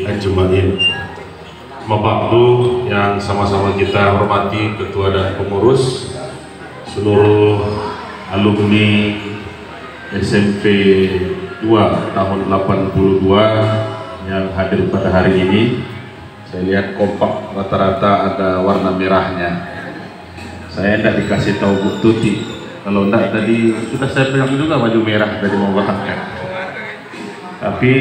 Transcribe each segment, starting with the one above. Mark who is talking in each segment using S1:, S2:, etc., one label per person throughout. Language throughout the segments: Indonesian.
S1: Ajmain. Mabakdu yang sama-sama kita hormati ketua dan pengurus, seluruh alumni SMP 2 tahun 82 yang hadir pada hari ini. Saya lihat kompak, rata-rata ada warna merahnya. Saya tidak dikasih tahu Bu Tuti, kalau tidak tadi sudah saya bilang juga baju merah dari mau berangkat, tapi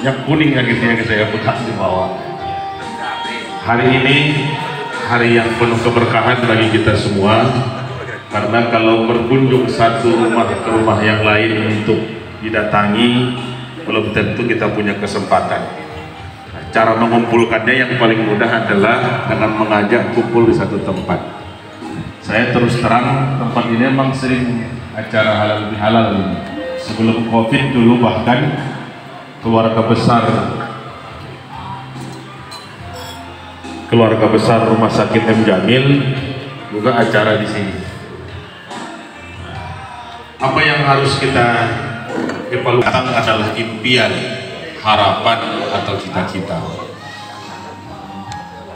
S1: yang kuning yang gitu yang saya putar di bawah. Hari ini hari yang penuh keberkahan bagi kita semua, karena kalau berkunjung satu rumah ke rumah yang lain untuk didatangi, belum tentu kita punya kesempatan. Cara mengumpulkannya yang paling mudah adalah dengan mengajak kumpul di satu tempat. Saya terus terang, tempat ini memang sering acara halal bihalal ini. Sebelum COVID dulu bahkan keluarga besar Rumah Sakit M Jamil juga acara di sini. Apa yang harus kita evaluasi adalah impian, harapan atau cita-cita.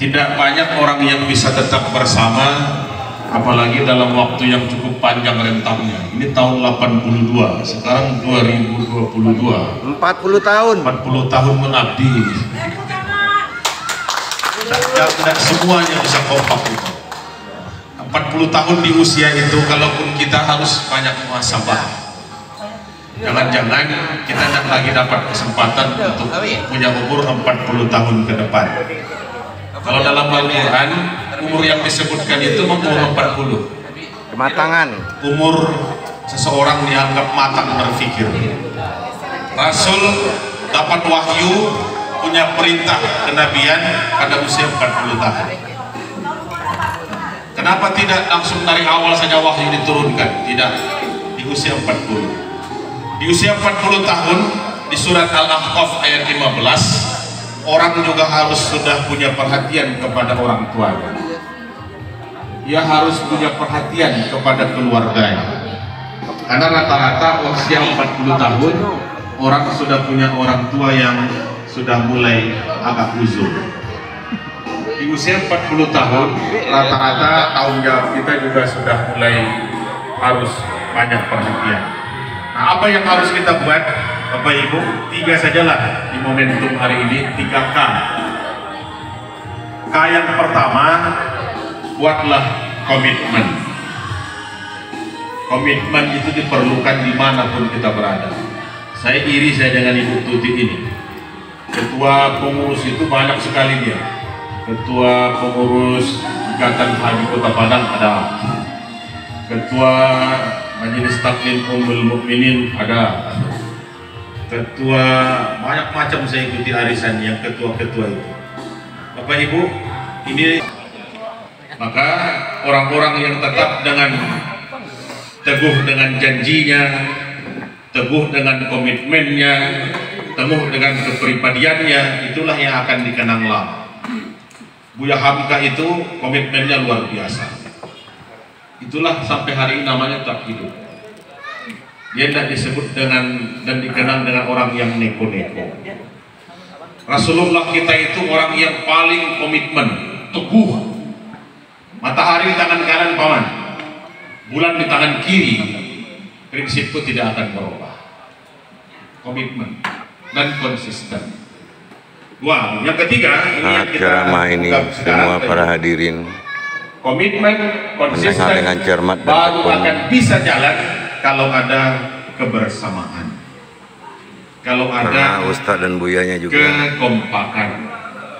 S1: Tidak banyak orang yang bisa tetap bersama, apalagi dalam waktu yang cukup panjang rentangnya. Ini tahun 82, sekarang 2022.
S2: 40 tahun.
S1: 40 tahun mengabdi. Tidak semuanya bisa kompak itu. 40 tahun di usia itu, kalaupun kita harus banyak muhasabah. Jangan-jangan kita tidak lagi dapat kesempatan untuk punya umur 40 tahun ke depan. Kalau dalam Al-Quran, umur yang disebutkan itu umur 40.
S2: Kematangan.
S1: Umur seseorang dianggap matang berpikir. Rasul dapat wahyu, punya perintah kenabian pada usia 40 tahun. Kenapa tidak langsung dari awal saja wahyu diturunkan? Tidak, di usia 40. Di usia 40 tahun, di surat Al-Ahqaf ayat 15, orang juga harus sudah punya perhatian kepada orang tuanya. Ia harus punya perhatian kepada keluarganya. Karena rata-rata usia 40 tahun, orang sudah punya orang tua yang sudah mulai agak uzur. Di usia 40 tahun, rata-rata tanggung jawab kita juga sudah mulai harus banyak perhatian. Nah, apa yang harus kita buat, Bapak Ibu? 3 sajalah di momentum hari ini, 3K. K yang pertama, buatlah komitmen. Komitmen itu diperlukan dimanapun kita berada. Saya iri saya dengan Ibu Tuti ini. Ketua pengurus itu banyak sekali dia. Ketua pengurus Ikatan Haji Kota Padang ada. Ketua Majelis Taklim Ummul Mukminin ada. Ketua banyak macam saya ikuti arisan yang ketua-ketua itu. Bapak Ibu, ini maka orang-orang yang tetap dengan teguh dengan janjinya, teguh dengan komitmennya, teguh dengan kepribadiannya, itulah yang akan dikenang lama. Buya Hamka itu komitmennya luar biasa. Itulah sampai hari ini namanya tak hidup. Dia tidak disebut dengan dan dikenang dengan orang yang neko-neko. Rasulullah kita itu orang yang paling komitmen, teguh. Matahari di tangan kanan paman, bulan di tangan kiri, prinsipku tidak akan berubah. Komitmen dan konsisten. Wah, yang ketiga ini yang kita
S2: ceramah ini semua para hadirin
S1: komitmen konsisten
S2: dengan cermat dan
S1: baru
S2: tekun.
S1: akan bisa jalan kalau ada kebersamaan, kalau ada
S2: Ustadz dan Buyanya juga
S1: kekompakan,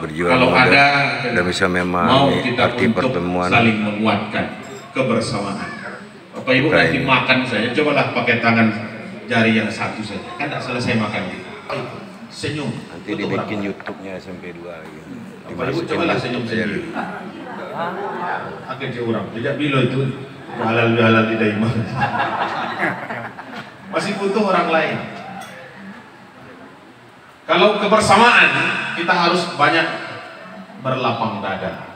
S2: berjuang
S1: kalau ada
S2: dan bisa memang
S1: mau kita
S2: arti
S1: untuk
S2: pertemuan
S1: saling menguatkan kebersamaan. Bapak Ibu nanti makan saya, cobalah pakai tangan jari yang satu saja, kan tidak selesai makan kita. Senyum.
S2: nanti dibikin YouTube-nya SMP 2 lagi.
S1: Bapak Ibu cobalah senyum sendiri. Akhir orang, tidak bilo itu halal tidak iman. Masih butuh orang lain. Kalau kebersamaan, kita harus banyak berlapang dada.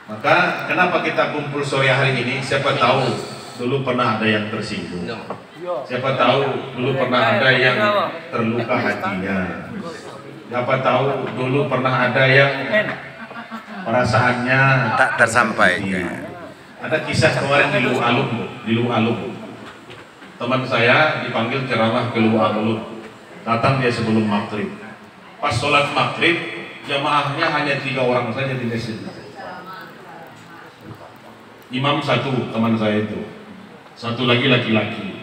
S1: Maka kenapa kita kumpul sore hari ini? Siapa tahu dulu pernah ada yang tersinggung. Siapa tahu dulu pernah ada yang terluka hatinya. Siapa tahu dulu pernah ada yang perasaannya
S2: Tak tersampaikan.
S1: Ada kisah kemarin di Luwu Alum. Teman saya dipanggil ceramah ke Luwu Alum. Datang dia sebelum maghrib. Pas sholat maghrib, jamaahnya hanya 3 orang saja di masjid. Imam satu, teman saya itu. Satu lagi laki-laki.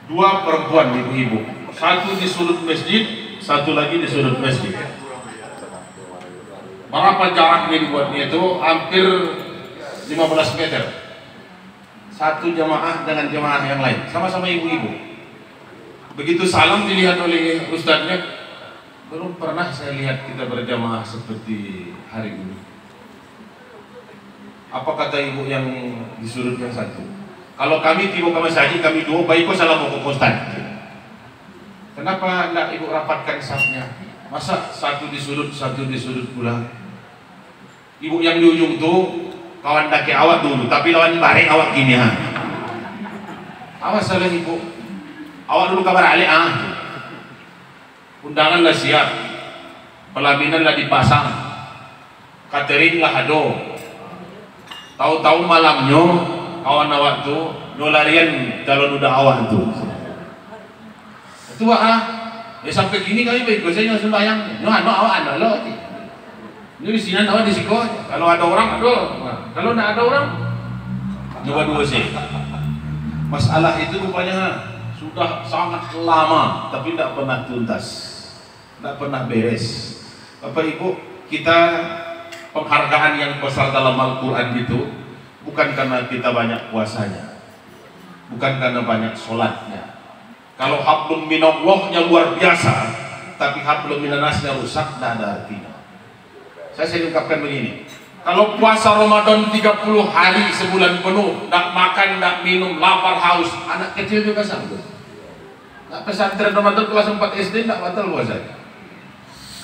S1: 2 perempuan ibu-ibu. Satu di sudut masjid, satu lagi di sudut masjid. Berapa jaraknya dibuatnya itu? Hampir 15 meter. Satu jamaah dengan jamaah yang lain, sama-sama ibu-ibu. Begitu salam dilihat oleh ustadznya, belum pernah saya lihat kita berjamaah seperti hari ini. Apa kata ibu yang di sudut yang satu? Kalau kami tiba ke masjid, kami 2 baik kok salam ke ustadz. Kenapa tidak ibu rapatkan safnya? Masa satu di sudut pula? Ibu yang di ujung tuh kawan daki awak dulu, tapi lawan bareng awak gini ha. Awas salah ibu. Awak dulu kabar alik Undangan lah siap, pelaminan lah dipasang, catering lah ado. Tahu-tahu malamnya kawan awak tuh nolarian calon udah awak tuh. Itu ya sampai gini kami baik saya sembahyang. Awak lo. Ini di sini awak di siko. Kalau ada orang kalau tidak ada orang coba 2 sih. Masalah itu rupanya sudah sangat lama tapi tidak pernah tuntas, tidak pernah beres. Bapak Ibu, kita penghargaan yang besar dalam Al-Quran itu bukan karena kita banyak puasanya, bukan karena banyak sholatnya. Kalau hablum minallahnya luar biasa, tapi hablum minannasnya rusak, tidak ada artinya. Saya ungkapkan begini, kalau puasa Ramadan 30 hari sebulan penuh, tidak makan, tidak minum, lapar, haus, anak kecil juga sanggup. Nah, pesantren Ramadan kelas 4 SD tidak batal puasa.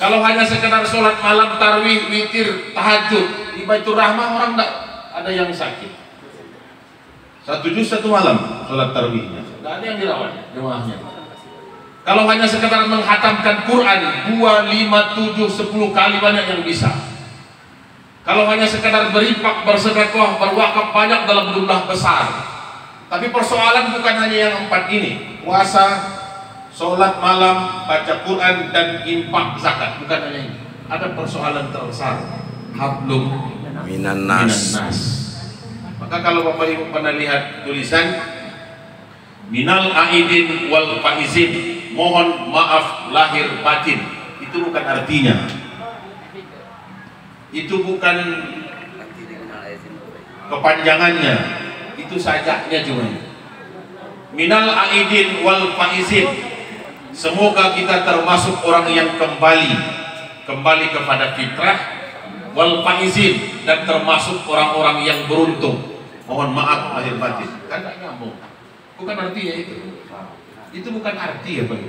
S1: Kalau hanya sekedar sholat malam, tarawih, witir, tahajud di Baitur Rahmah, orang tidak ada yang sakit. 1 juz 1 malam sholat tarawihnya, tidak ada yang dirawat jemaahnya. Kalau hanya sekedar menghatamkan Quran 2, 5, 7, 10 kali banyak yang bisa. Kalau hanya sekedar berinfak, bersedekah, berwakaf banyak dalam jumlah besar. Tapi persoalan bukan hanya yang 4 ini. Puasa, sholat malam, baca Quran, dan infak zakat. Bukan hanya ini. Ada persoalan terbesar. Hablum minannas. Maka kalau Bapak Ibu pernah lihat tulisan minal aidin wal faizin, mohon maaf lahir batin, itu bukan artinya, itu bukan kepanjangannya, itu sajaknya cuma minal aidin wal faizin, semoga kita termasuk orang yang kembali kepada fitrah, wal faizin, dan termasuk orang-orang yang beruntung. Mohon maaf lahir batin, kan tak nyambung, bukan artinya itu bukan arti ya Pak.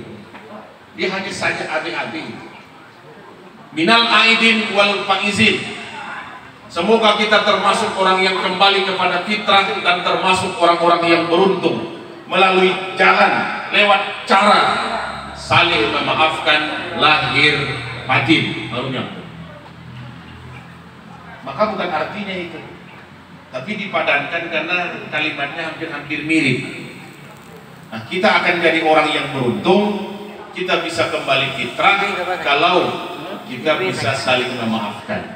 S1: Dia hanya saja abi-abi. Minal aidin wal faizin, semoga kita termasuk orang yang kembali kepada fitrah dan termasuk orang-orang yang beruntung melalui jalan, lewat cara saling memaafkan lahir batin, baru nyambung. Maka bukan artinya itu, tapi dipadankan karena kalimatnya hampir-hampir mirip. Nah, kita akan jadi orang yang beruntung, kita bisa kembali fitrah kalau kita bisa saling memaafkan.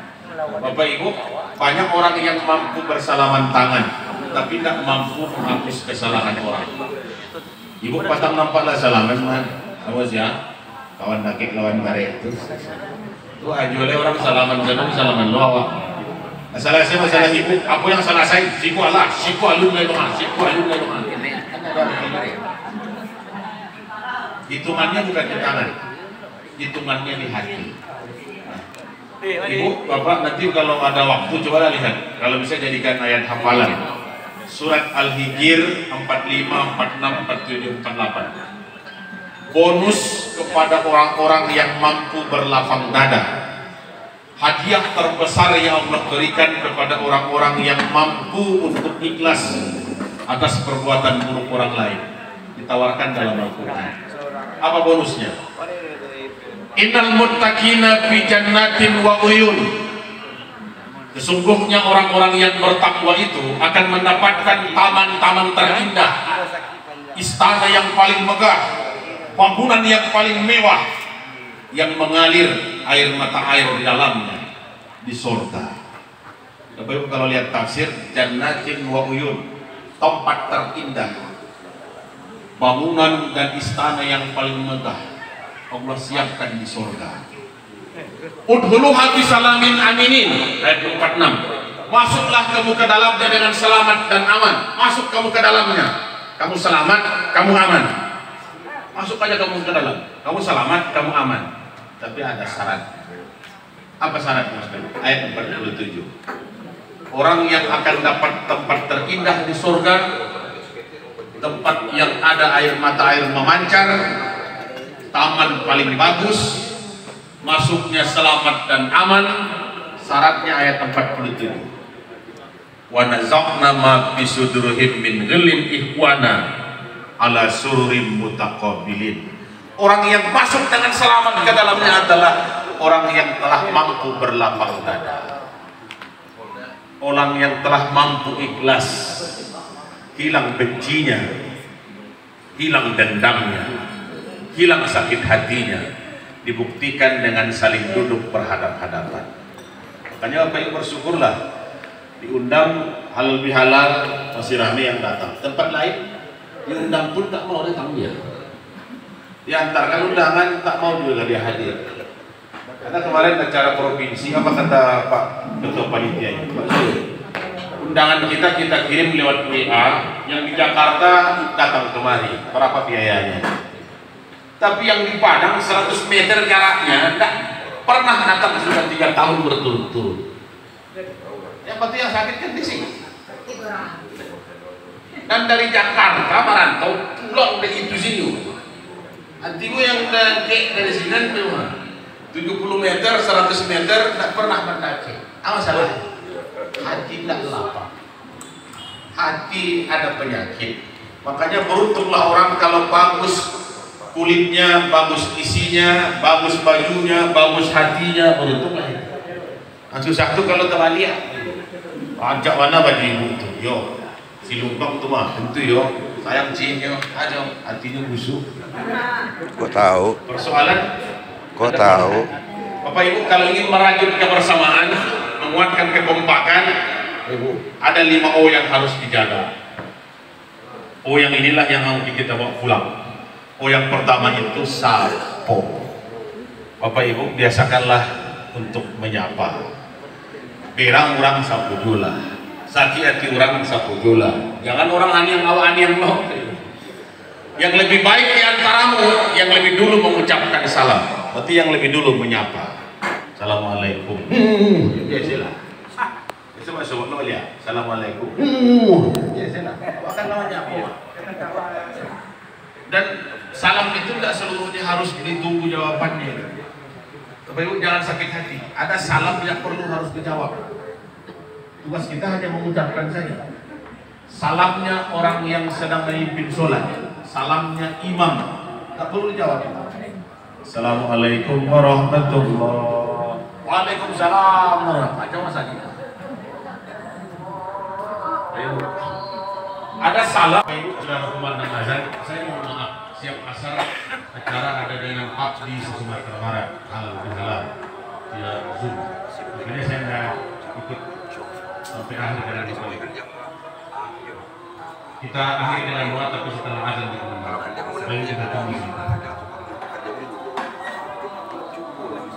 S1: Bapak Ibu, banyak orang yang mampu bersalaman tangan, tapi tidak mampu menghapus kesalahan orang. Ibu patang nampaklah salaman, man. Awas ya, kawan nakik lawan barek itu. Itu aja oleh orang salaman salaman lo awak. Masalah saya, masalah ibu, apa yang salah saya? Siku Allah, siku alun lai doa, siku alun lai doa. Hitungannya bukan di tangan, hitungannya di hati. Ibu, Bapak nanti kalau ada waktu coba lihat, kalau bisa jadikan ayat hafalan. Surat Al-Hijr 45, 46, 47, 48. Bonus kepada orang-orang yang mampu berlapang dada. Hadiah terbesar yang Allah berikan kepada orang-orang yang mampu untuk ikhlas atas perbuatan buruk orang lain, ditawarkan dalam Al-Quran. Apa bonusnya? Innal muttaqina fi jannatin wa uyun. Sesungguhnya orang-orang yang bertakwa itu akan mendapatkan taman-taman terindah, istana yang paling megah, bangunan yang paling mewah, yang mengalir air mata air di dalamnya di surga. Bapak Ibu kalau lihat tafsir jannatin wa uyun, tempat terindah, bangunan dan istana yang paling megah Allah siapkan di surga. Udhuluha bisalamin aminin, ayat 46. Masuklah kamu ke dalamnya dengan selamat dan aman. Masuk kamu ke dalamnya, kamu selamat, kamu aman. Masuk aja kamu ke dalam, kamu selamat, kamu aman. Tapi ada syarat. Apa syaratnya? Ayat 47. Orang yang akan dapat tempat terindah di surga, tempat yang ada air mata air memancar, taman paling bagus, masuknya selamat dan aman. Syaratnya ayat 47. Wa nazaqna ma fi sudurihim min ghillin ikhwana ala sururim mutaqabilin. Orang yang masuk dengan selamat ke dalamnya adalah orang yang telah mampu berlapang dada, orang yang telah mampu ikhlas, hilang bencinya, hilang dendamnya, hilang sakit hatinya, dibuktikan dengan saling duduk berhadap-hadapan. Makanya Bapak Ibu bersyukurlah, diundang halal bihalal masih ramai yang datang. Tempat lain diundang pun tak mau datang dia. Diantarkan undangan tak mau juga dia hadir. Karena kemarin acara provinsi, apa kata Pak Ketua Panitianya? Undangan kita kirim lewat WA, yang di Jakarta datang kemari. Berapa biayanya? Tapi yang di Padang 100 meter jaraknya tidak pernah datang sudah 3 tahun berturut-turut. Yang penting yang sakit kan di sini. Dan dari Jakarta merantau pulang dari itu sini. Antimu yang dari sini itu 70 meter, 100 meter tidak pernah mendaki. Apa salah? Hati tidak lapang. Hati ada penyakit. Makanya beruntunglah orang kalau bagus kulitnya, bagus isinya, bagus bajunya, bagus hatinya, beruntunglah itu. Susah tuh kalau terlihat. Ajak mana baju ibu tuh, yo. Si lumpang tuh mah, tentu yo. Sayang cinya, aja hatinya busuk.
S2: Kok tahu?
S1: Persoalan?
S2: Kok tahu?
S1: Bapak Ibu kalau ingin merajut kebersamaan, menguatkan kekompakan, ada 5 O yang harus dijaga. O yang inilah yang harus kita bawa pulang. O yang pertama itu sapo. Bapak Ibu biasakanlah untuk menyapa. Berang orang sapu jula, sakit hati orang sapu jula. Jangan orang aniang awa aniang no. Yang lebih baik di antaramu yang lebih dulu mengucapkan salam. Berarti yang lebih dulu menyapa. Assalamualaikum. Biasalah. Biasa masuk no ya. Assalamualaikum. Biasalah. Akan namanya apa? Dan salam itu tidak seluruhnya harus ditunggu jawabannya. Bapak Ibu jangan sakit hati. Ada salam yang perlu harus dijawab. Tugas kita hanya mengucapkan saja. Salamnya orang yang sedang memimpin sholat, salamnya imam, tak perlu dijawab. Assalamualaikum warahmatullahi wabarakatuh. Waalaikumsalam. Aja mas lagi. Ada salam. Ibu sudah kumandang azan. Saya mohon maaf. Siap asar acara ada dengan Pak di Sumatera Barat. Alhamdulillah via Zoom. Makanya saya nggak ikut sampai akhir dengan itu. Kita akhiri dengan doa tapi setelah azan di rumah. Baik kita tunggu.